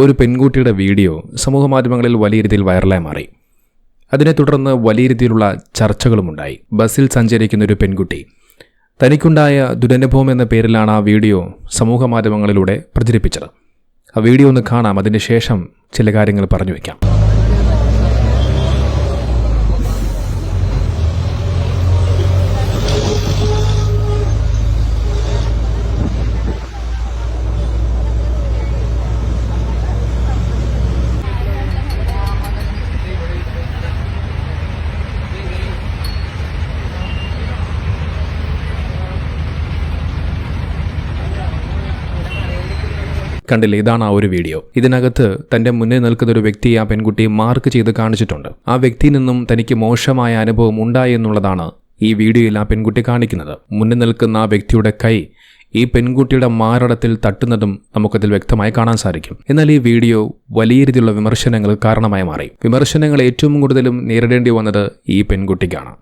ഒരു പെൺകുട്ടിയുടെ വീഡിയോ സമൂഹമാധ്യമങ്ങളിൽ വലിയ രീതിയിൽ വൈറലായി മാറി. അതിനെ തുടർന്ന് വലിയ രീതിയിലുള്ള ചർച്ചകളുമുണ്ടായി. ബസ്സിൽ സഞ്ചരിക്കുന്ന ഒരു പെൺകുട്ടി തനിക്കുണ്ടായ ദുരനുഭവം എന്ന പേരിലാണ് ആ വീഡിയോ സമൂഹമാധ്യമങ്ങളിലൂടെ പ്രചരിപ്പിച്ചത്. ആ വീഡിയോ ഒന്ന് കാണാം, അതിന് ശേഷം ചില കാര്യങ്ങൾ പറഞ്ഞു വയ്ക്കാം. കണ്ടില്ലേ, ഇതാണ് ആ ഒരു വീഡിയോ. ഇതിനകത്ത് തന്റെ മുന്നിൽ നിൽക്കുന്ന ഒരു വ്യക്തി ആ പെൺകുട്ടി മാർക്ക് ചെയ്ത് കാണിച്ചിട്ടുണ്ട്. ആ വ്യക്തിയിൽ നിന്നും തനിക്ക് മോശമായ അനുഭവം ഉണ്ടായി എന്നുള്ളതാണ് ഈ വീഡിയോയിൽ ആ പെൺകുട്ടി കാണിക്കുന്നത്. മുന്നിൽ നിൽക്കുന്ന ആ വ്യക്തിയുടെ കൈ ഈ പെൺകുട്ടിയുടെ മാറിടത്തിൽ തട്ടുന്നതും നമുക്കതിൽ വ്യക്തമായി കാണാൻ സാധിക്കും. എന്നാൽ ഈ വീഡിയോ വലിയ രീതിയിലുള്ള വിമർശനങ്ങൾ കാരണമായി മാറി. വിമർശനങ്ങൾ ഏറ്റവും കൂടുതലും നേരിടേണ്ടി വന്നത് ഈ പെൺകുട്ടിക്കാണ്.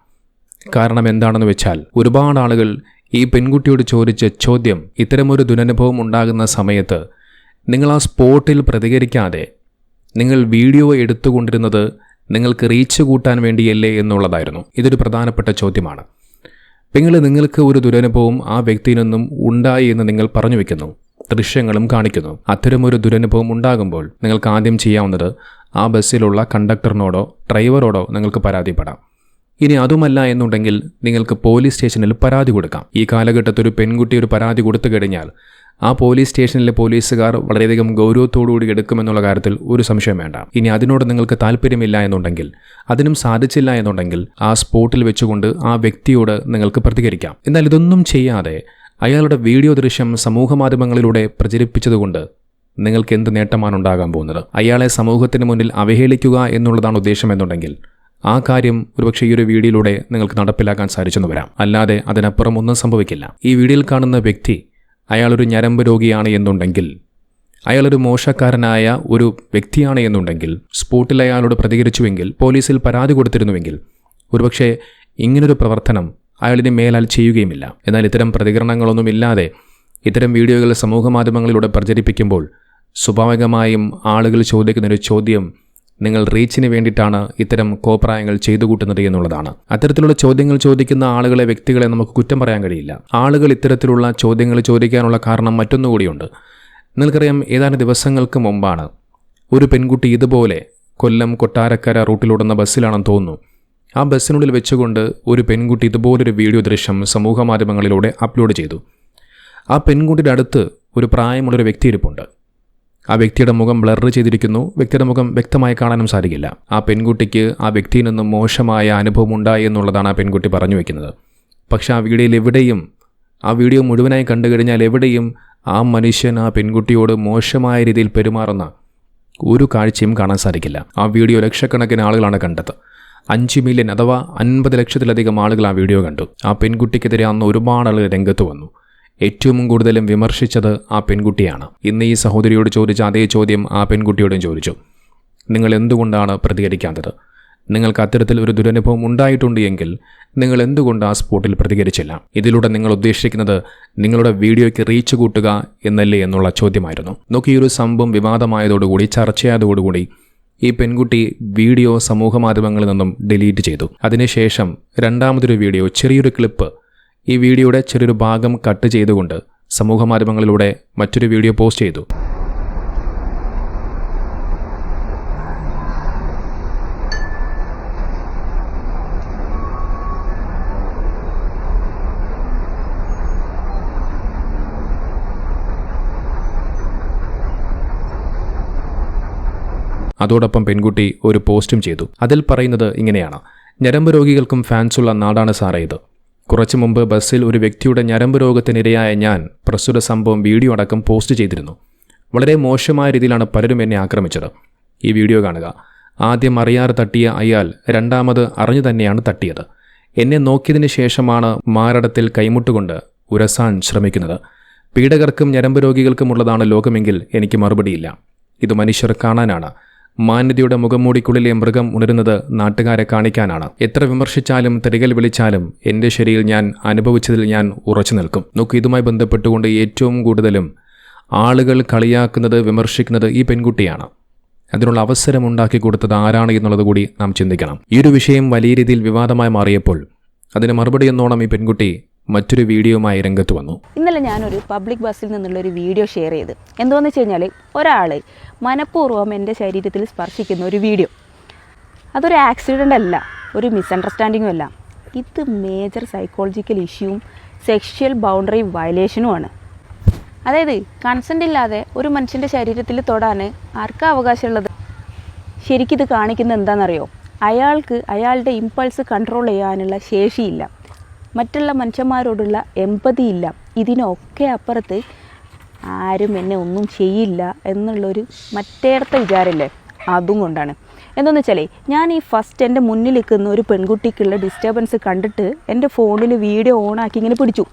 കാരണം എന്താണെന്ന് വെച്ചാൽ, ഒരുപാട് ആളുകൾ ഈ പെൺകുട്ടിയോട് ചോദിച്ച ചോദ്യം, ഇത്തരമൊരു ദുരനുഭവം ഉണ്ടാകുന്ന സമയത്ത് നിങ്ങൾ ആ സ്പോട്ടിൽ പ്രതികരിക്കാതെ നിങ്ങൾ വീഡിയോ എടുത്തുകൊണ്ടിരുന്നത് നിങ്ങൾക്ക് റീച്ച് കൂട്ടാൻ വേണ്ടിയല്ലേ എന്നുള്ളതായിരുന്നു. ഇതൊരു പ്രധാനപ്പെട്ട ചോദ്യമാണ്. നിങ്ങൾക്ക് ഒരു ദുരനുഭവം ആ വ്യക്തിയിൽ നിന്നും ഉണ്ടായി എന്ന് നിങ്ങൾ പറഞ്ഞു വെക്കുന്നു, ദൃശ്യങ്ങളും കാണിക്കുന്നു. അത്തരമൊരു ദുരനുഭവം ഉണ്ടാകുമ്പോൾ നിങ്ങൾക്ക് ആദ്യം ചെയ്യാവുന്നത് ആ ബസ്സിലുള്ള കണ്ടക്ടറിനോടോ ഡ്രൈവറോടോ നിങ്ങൾക്ക് പരാതിപ്പെടാം. ഇനി അതുമല്ല എന്നുണ്ടെങ്കിൽ നിങ്ങൾക്ക് പോലീസ് സ്റ്റേഷനിൽ പരാതി കൊടുക്കാം. ഈ കാലഘട്ടത്തിൽ ഒരു പെൺകുട്ടി ഒരു പരാതി കൊടുത്തു കഴിഞ്ഞാൽ ആ പോലീസ് സ്റ്റേഷനിലെ പോലീസുകാർ വളരെയധികം ഗൗരവത്തോടുകൂടി എടുക്കുമെന്നുള്ള കാര്യത്തിൽ ഒരു സംശയം വേണ്ട. ഇനി അതിനോട് നിങ്ങൾക്ക് താല്പര്യമില്ല എന്നുണ്ടെങ്കിൽ, അതിനും സാധിച്ചില്ല എന്നുണ്ടെങ്കിൽ, ആ സ്പോട്ടിൽ വെച്ചുകൊണ്ട് ആ വ്യക്തിയോട് നിങ്ങൾക്ക് പ്രതികരിക്കാം. എന്നാൽ ഇതൊന്നും ചെയ്യാതെ അയാളുടെ വീഡിയോ ദൃശ്യം സമൂഹമാധ്യമങ്ങളിലൂടെ പ്രചരിപ്പിച്ചതുകൊണ്ട് നിങ്ങൾക്ക് എന്ത് നേട്ടമാണ് ഉണ്ടാകാൻ പോകുന്നത്? അയാളെ സമൂഹത്തിന് മുന്നിൽ അവഹേളിക്കുക എന്നുള്ളതാണ് ഉദ്ദേശം എന്നുണ്ടെങ്കിൽ ആ കാര്യം ഒരുപക്ഷെ ഈ ഒരു വീഡിയോയിലൂടെ നിങ്ങൾക്ക് നടപ്പിലാക്കാൻ സാധിച്ചെന്ന് വരാം. അല്ലാതെ അതിനപ്പുറം ഒന്നും സംഭവിക്കില്ല. ഈ വീഡിയോയിൽ കാണുന്ന വ്യക്തി അയാളൊരു ഞരമ്പ് രോഗിയാണ് എന്നുണ്ടെങ്കിൽ, അയാളൊരു മോശക്കാരനായ ഒരു വ്യക്തിയാണ് എന്നുണ്ടെങ്കിൽ, സ്പോട്ടിൽ അയാളോട് പ്രതികരിച്ചുവെങ്കിൽ, പോലീസിൽ പരാതി കൊടുത്തിരുന്നുവെങ്കിൽ ഒരുപക്ഷെ ഇങ്ങനൊരു പ്രവർത്തനം അയാളിന് മേലാൽ ചെയ്യുകയുമില്ല. എന്നാൽ ഇത്തരം പ്രതികരണങ്ങളൊന്നുമില്ലാതെ ഇത്തരം വീഡിയോകൾ സമൂഹമാധ്യമങ്ങളിലൂടെ പ്രചരിപ്പിക്കുമ്പോൾ സ്വാഭാവികമായും ആളുകൾ ചോദിക്കുന്നൊരു ചോദ്യം, നിങ്ങൾ റീച്ചിന് വേണ്ടിയിട്ടാണ് ഇത്തരം കോപ്രായങ്ങൾ ചെയ്തു കൂട്ടുന്നത് എന്നുള്ളതാണ്. അത്തരത്തിലുള്ള ചോദ്യങ്ങൾ ചോദിക്കുന്ന ആളുകളെ, വ്യക്തികളെ നമുക്ക് കുറ്റം പറയാൻ കഴിയില്ല. ആളുകൾ ഇത്തരത്തിലുള്ള ചോദ്യങ്ങൾ ചോദിക്കാനുള്ള കാരണം മറ്റൊന്നുകൂടിയുണ്ട്. നിങ്ങൾക്കറിയാം, ഏതാനും ദിവസങ്ങൾക്ക് മുമ്പാണ് ഒരു പെൺകുട്ടി ഇതുപോലെ കൊല്ലം കൊട്ടാരക്കര റൂട്ടിലോടുന്ന ബസ്സിലാണെന്ന് തോന്നുന്നു. ആ ബസ്സിനുള്ളിൽ വെച്ചുകൊണ്ട് ഒരു പെൺകുട്ടി ഇതുപോലൊരു വീഡിയോ ദൃശ്യം സമൂഹമാധ്യമങ്ങളിലൂടെ അപ്ലോഡ് ചെയ്തു. ആ പെൺകുട്ടിയുടെ അടുത്ത് ഒരു പ്രായമുള്ളൊരു വ്യക്തി ഇരിപ്പുണ്ട്. ആ വ്യക്തിയുടെ മുഖം ബ്ലർ ചെയ്തിരിക്കുന്നു. വ്യക്തിയുടെ മുഖം വ്യക്തമായി കാണാനും സാധിക്കില്ല. ആ പെൺകുട്ടിക്ക് ആ വ്യക്തിയിൽ നിന്നും മോശമായ അനുഭവം ഉണ്ടായി എന്നുള്ളതാണ് ആ പെൺകുട്ടി പറഞ്ഞു വെക്കുന്നത്. പക്ഷെ ആ വീഡിയോയിൽ എവിടെയും, ആ വീഡിയോ മുഴുവനായി കണ്ടു കഴിഞ്ഞാൽ എവിടെയും ആ മനുഷ്യൻ ആ പെൺകുട്ടിയോട് മോശമായ രീതിയിൽ പെരുമാറുന്ന ഒരു കാഴ്ചയും കാണാൻ സാധിക്കില്ല. ആ വീഡിയോ ലക്ഷക്കണക്കിന് ആളുകളാണ് കണ്ടത്. 5 മില്യൺ അഥവാ 50 ലക്ഷത്തിലധികം ആളുകൾ ആ വീഡിയോ കണ്ടു. ആ പെൺകുട്ടിക്കെതിരെ അന്ന് ഒരുപാട് ആളുകൾ രംഗത്ത് വന്നു. ഏറ്റവും കൂടുതലും വിമർശിച്ചത് ആ പെൺകുട്ടിയാണ്. ഇന്ന് ഈ സഹോദരിയോട് ചോദിച്ച അതേ ചോദ്യം ആ പെൺകുട്ടിയോടും ചോദിച്ചു. നിങ്ങൾ എന്തുകൊണ്ടാണ് പ്രതികരിക്കാത്തത്? നിങ്ങൾക്ക് അത്തരത്തിൽ ഒരു ദുരനുഭവം ഉണ്ടായിട്ടുണ്ട് എങ്കിൽ നിങ്ങൾ എന്തുകൊണ്ട് ആ സ്പോട്ടിൽ പ്രതികരിച്ചില്ല? ഇതിലൂടെ നിങ്ങൾ ഉദ്ദേശിക്കുന്നത് നിങ്ങളുടെ വീഡിയോയ്ക്ക് റീച്ച് കൂട്ടുക എന്നല്ലേ എന്നുള്ള ചോദ്യമായിരുന്നു. നോക്കി, ഈ ഒരു സംഭവം വിവാദമായതോടുകൂടി, ചർച്ചയായതോടുകൂടി ഈ പെൺകുട്ടി വീഡിയോ സമൂഹമാധ്യമങ്ങളിൽ നിന്നും ഡിലീറ്റ് ചെയ്തു. അതിനുശേഷം രണ്ടാമതൊരു വീഡിയോ, ചെറിയൊരു ക്ലിപ്പ്, ഈ വീഡിയോയുടെ ചെറിയൊരു ഭാഗം കട്ട് ചെയ്തുകൊണ്ട് സമൂഹമാധ്യമങ്ങളിലൂടെ മറ്റൊരു വീഡിയോ പോസ്റ്റ് ചെയ്തു. അതോടൊപ്പം പെൺകുട്ടി ഒരു പോസ്റ്റും ചെയ്തു. അതിൽ പറയുന്നത് ഇങ്ങനെയാണ്: ഞരമ്പ് രോഗികൾക്കും ഫാൻസുള്ള നാടാണ് സാറേ ഇത്. കുറച്ചു മുമ്പ് ബസ്സിൽ ഒരു വ്യക്തിയുടെ ഞരമ്പ് രോഗത്തിനിരയായ ഞാൻ പ്രസ്തുത സംഭവം വീഡിയോ അടക്കം പോസ്റ്റ് ചെയ്തിരുന്നു. വളരെ മോശമായ രീതിയിലാണ് പലരും എന്നെ ആക്രമിച്ചത്. ഈ വീഡിയോ കാണുക. ആദ്യം അറിയാതെ തട്ടിയ അയാൾ രണ്ടാമത് അറിഞ്ഞു തന്നെയാണ് തട്ടിയത്. എന്നെ നോക്കിയതിന് ശേഷമാണ് മാരടത്തിൽ കൈമുട്ടുകൊണ്ട് ഉരസാൻ ശ്രമിക്കുന്നത്. പീഡകർക്കും ഞരമ്പ് രോഗികൾക്കുമുള്ളതാണ് ലോകമെങ്കിൽ എനിക്ക് മറുപടിയില്ല. ഇത് മനുഷ്യർ കാണാനാണ്. മാന്യതയുടെ മുഖംമൂടിക്കുള്ളിലെ മൃഗം ഉണരുന്നത് നാട്ടുകാരെ കാണിക്കാനാണ്. എത്ര വിമർശിച്ചാലും തിരികൽ വിളിച്ചാലും എൻ്റെ ശരിയിൽ ഞാൻ അനുഭവിച്ചതിൽ ഞാൻ ഉറച്ചു നിൽക്കും. നോക്കൂ, ഇതുമായി ബന്ധപ്പെട്ടുകൊണ്ട് ഏറ്റവും കൂടുതലും ആളുകൾ കളിയാക്കുന്നത്, വിമർശിക്കുന്നത് ഈ പെൺകുട്ടിയാണ്. അതിനുള്ള അവസരം ഉണ്ടാക്കി കൊടുത്തത് ആരാണ് എന്നുള്ളത് കൂടി നാം ചിന്തിക്കണം. ഈ ഒരു വിഷയം വലിയ രീതിയിൽ വിവാദമായി മാറിയപ്പോൾ അതിന് മറുപടി എന്നോണം ഈ പെൺകുട്ടി മറ്റൊരു വീഡിയോയുമായി രംഗത്ത് വന്നു. ഇന്നലെ ഞാനൊരു പബ്ലിക് ബസ്സിൽ നിന്നുള്ളൊരു വീഡിയോ ഷെയർ ചെയ്ത്, എന്താണെന്ന് വെച്ച് കഴിഞ്ഞാൽ ഒരാൾ മനഃപൂർവ്വം എൻ്റെ ശരീരത്തിൽ സ്പർശിക്കുന്ന ഒരു വീഡിയോ. അതൊരു ആക്സിഡൻ്റ് അല്ല, ഒരു മിസ്അണ്ടർസ്റ്റാൻഡിങ്ങും അല്ല. ഇത് മേജർ സൈക്കോളജിക്കൽ ഇഷ്യൂവും സെക്ഷൽ ബൗണ്ടറി വയലേഷനുമാണ്. അതായത് കൺസെൻ്റ് ഇല്ലാതെ ഒരു മനുഷ്യൻ്റെ ശരീരത്തിൽ തൊടാൻ ആർക്കാ അവകാശമുള്ളത്? ശരിക്കിത് കാണിക്കുന്നത് എന്താണെന്നറിയോ? അയാൾക്ക് അയാളുടെ ഇമ്പൾസ് കൺട്രോൾ ചെയ്യാനുള്ള ശേഷിയില്ല, മറ്റുള്ള മനുഷ്യന്മാരോടുള്ള എമ്പതി ഇല്ല. ഇതിനൊക്കെ അപ്പുറത്ത് ആരും എന്നെ ഒന്നും ചെയ്യില്ല എന്നുള്ളൊരു മറ്റേടത്തെ വിചാരമില്ലേ, അതും കൊണ്ടാണ്. എന്താണെന്ന് വെച്ചാൽ ഞാൻ ഈ ഫസ്റ്റ് എൻ്റെ മുന്നിൽ നിൽക്കുന്ന ഒരു പെൺകുട്ടിക്കുള്ള ഡിസ്റ്റർബൻസ് കണ്ടിട്ട് എൻ്റെ ഫോണിൽ വീഡിയോ ഓണാക്കി ഇങ്ങനെ പിടിച്ചു.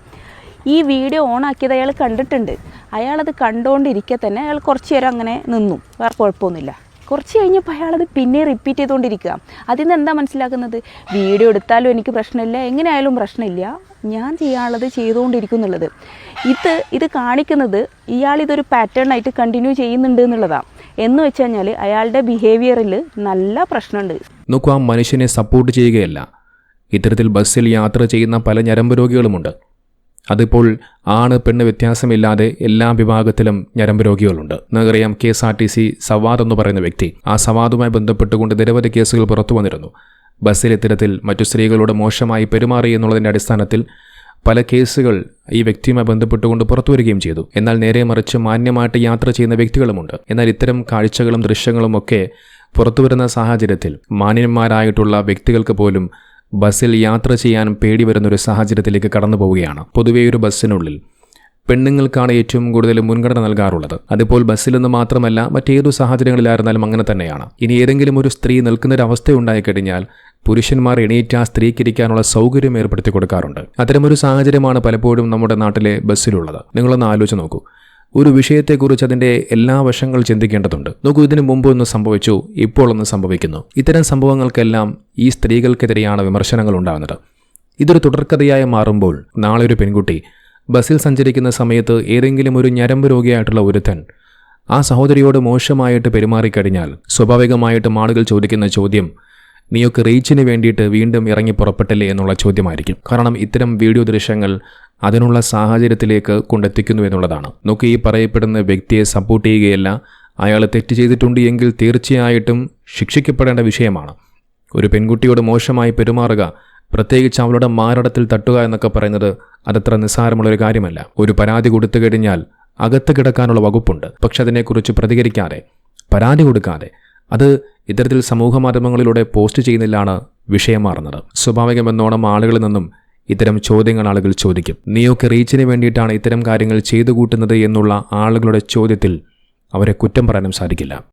ഈ വീഡിയോ ഓണാക്കിയത് അയാൾ കണ്ടിട്ടുണ്ട്. അയാളത് കണ്ടുകൊണ്ടിരിക്കെ തന്നെ അയാൾ കുറച്ച് നേരം അങ്ങനെ നിന്നു, വേറെ കുഴപ്പമൊന്നുമില്ല. കുറച്ച് കഴിഞ്ഞപ്പോൾ അയാളത് പിന്നെ റിപ്പീറ്റ് ചെയ്തുകൊണ്ടിരിക്കുക. അതിൽ നിന്ന് എന്താ മനസ്സിലാക്കുന്നത്? വീഡിയോ എടുത്താലും എനിക്ക് പ്രശ്നമില്ല, എങ്ങനെയായാലും പ്രശ്നമില്ല, ഞാൻ ചെയ്യാനുള്ളത് ചെയ്തുകൊണ്ടിരിക്കുന്നുള്ളത്. ഇത് കാണിക്കുന്നത് ഇയാളിതൊരു പാറ്റേണായിട്ട് കണ്ടിന്യൂ ചെയ്യുന്നുണ്ട് എന്നുള്ളതാണ്. എന്ന് വെച്ച് കഴിഞ്ഞാൽ അയാളുടെ ബിഹേവിയറിൽ നല്ല പ്രശ്നമുണ്ട്. നോക്കൂ, ആ മനുഷ്യനെ സപ്പോർട്ട് ചെയ്യുകയല്ല. ഇത്തരത്തിൽ ബസ്സിൽ യാത്ര ചെയ്യുന്ന പല ഞരമ്പ് രോഗികളുമുണ്ട്. അതിപ്പോൾ ആണ് പെണ്ണ് വ്യത്യാസമില്ലാതെ എല്ലാ വിഭാഗത്തിലും ഞരമ്പ് രോഗികളുണ്ട്. നമുക്കറിയാം, KSRTC സവാദ് എന്ന് പറയുന്ന വ്യക്തി, ആ സവാദുമായി ബന്ധപ്പെട്ടുകൊണ്ട് നിരവധി കേസുകൾ പുറത്തു വന്നിരുന്നു. ബസ്സിൽ ഇത്തരത്തിൽ മറ്റു സ്ത്രീകളോട് മോശമായി പെരുമാറി എന്നുള്ളതിൻ്റെ അടിസ്ഥാനത്തിൽ പല കേസുകൾ ഈ വ്യക്തിയുമായി ബന്ധപ്പെട്ടുകൊണ്ട് പുറത്തു വരികയും ചെയ്തു. എന്നാൽ നേരെ മറിച്ച് മാന്യമായിട്ട് യാത്ര ചെയ്യുന്ന വ്യക്തികളുമുണ്ട്. എന്നാൽ ഇത്തരം കാഴ്ചകളും ദൃശ്യങ്ങളും ഒക്കെ പുറത്തു വരുന്ന സാഹചര്യത്തിൽ മാന്യന്മാരായിട്ടുള്ള വ്യക്തികൾക്ക് പോലും ബസ്സിൽ യാത്ര ചെയ്യാൻ പേടി വരുന്നൊരു സാഹചര്യത്തിലേക്ക് കടന്നു പോവുകയാണ്. പൊതുവേ ഒരു ബസ്സിനുള്ളിൽ പെണ്ണുങ്ങൾക്കാണ് ഏറ്റവും കൂടുതൽ മുൻഗണന നൽകാറുള്ളത്. അതിപ്പോൾ ബസ്സിൽ നിന്ന് മാത്രമല്ല, മറ്റേതു സാഹചര്യങ്ങളിലായിരുന്നാലും അങ്ങനെ തന്നെയാണ്. ഇനി ഏതെങ്കിലും ഒരു സ്ത്രീ നിൽക്കുന്നൊരവസ്ഥ ഉണ്ടായിക്കഴിഞ്ഞാൽ പുരുഷന്മാർ എണീറ്റ് ആ സ്ത്രീക്കിരിക്കാനുള്ള സൗകര്യം ഏർപ്പെടുത്തി കൊടുക്കാറുണ്ട്. അത്തരമൊരു സാഹചര്യമാണ് പലപ്പോഴും നമ്മുടെ നാട്ടിലെ ബസ്സിലുള്ളത്. നിങ്ങളൊന്ന് ആലോചിച്ച് നോക്കൂ. ഒരു വിഷയത്തെക്കുറിച്ച് അതിൻ്റെ എല്ലാ വശങ്ങൾ ചിന്തിക്കേണ്ടതുണ്ട്. നോക്കൂ, ഇതിനു മുമ്പ് ഒന്ന് സംഭവിച്ചു, ഇപ്പോൾ ഒന്ന് സംഭവിക്കുന്നു. ഇത്തരം സംഭവങ്ങൾക്കെല്ലാം ഈ സ്ത്രീകൾക്കെതിരെയാണ് വിമർശനങ്ങൾ ഉണ്ടാകുന്നത്. ഇതൊരു തുടർക്കഥയായി മാറുമ്പോൾ നാളെ ഒരു പെൺകുട്ടി ബസ്സിൽ സഞ്ചരിക്കുന്ന സമയത്ത് ഏതെങ്കിലും ഒരു ഞരമ്പ് രോഗിയായിട്ടുള്ള ഒരുത്തൻ ആ സഹോദരിയോട് മോശമായിട്ട് പെരുമാറിക്കഴിഞ്ഞാൽ സ്വാഭാവികമായിട്ടും ആളുകൾ ചോദിക്കുന്ന ചോദ്യം, നീയൊക്കെ റീച്ചിന് വേണ്ടിയിട്ട് വീണ്ടും ഇറങ്ങി പുറപ്പെട്ടില്ലേ എന്നുള്ള ചോദ്യമായിരിക്കും. കാരണം ഇത്തരം വീഡിയോ ദൃശ്യങ്ങൾ അതിനുള്ള സാഹചര്യത്തിലേക്ക് കൊണ്ടെത്തിക്കുന്നു എന്നുള്ളതാണ്. നോക്കി, ഈ പറയപ്പെടുന്ന വ്യക്തിയെ സപ്പോർട്ട് ചെയ്യുകയല്ല, അയാൾ തെറ്റ് ചെയ്തിട്ടുണ്ട് എങ്കിൽ തീർച്ചയായിട്ടും ശിക്ഷിക്കപ്പെടേണ്ട വിഷയമാണ്. ഒരു പെൺകുട്ടിയോട് മോശമായി പെരുമാറുക, പ്രത്യേകിച്ച് അവളുടെ മാരടത്തിൽ തട്ടുക എന്നൊക്കെ പറയുന്നത് അതത്ര നിസ്സാരമുള്ളൊരു കാര്യമല്ല. ഒരു പരാതി കൊടുത്തു കഴിഞ്ഞാൽ അകത്ത് കിടക്കാനുള്ള വകുപ്പുണ്ട്. പക്ഷെ അതിനെക്കുറിച്ച് പ്രതികരിക്കാതെ, പരാതി കൊടുക്കാതെ, അത് ഇത്തരത്തിൽ സമൂഹ മാധ്യമങ്ങളിലൂടെ പോസ്റ്റ് ചെയ്യുന്നതിലാണ് വിഷയം മാറുന്നത്. സ്വാഭാവികമെന്നോണം ആളുകളിൽ നിന്നും ഇത്തരം ചോദ്യങ്ങൾ ആളുകൾ ചോദിക്കും. നീയൊക്കെ റീച്ചിന് വേണ്ടിയിട്ടാണ് ഇത്തരം കാര്യങ്ങൾ ചെയ്തു കൂട്ടുന്നത് എന്നുള്ള ആളുകളുടെ ചോദ്യത്തിൽ അവരെ കുറ്റം പറയാനും സാധിക്കില്ല.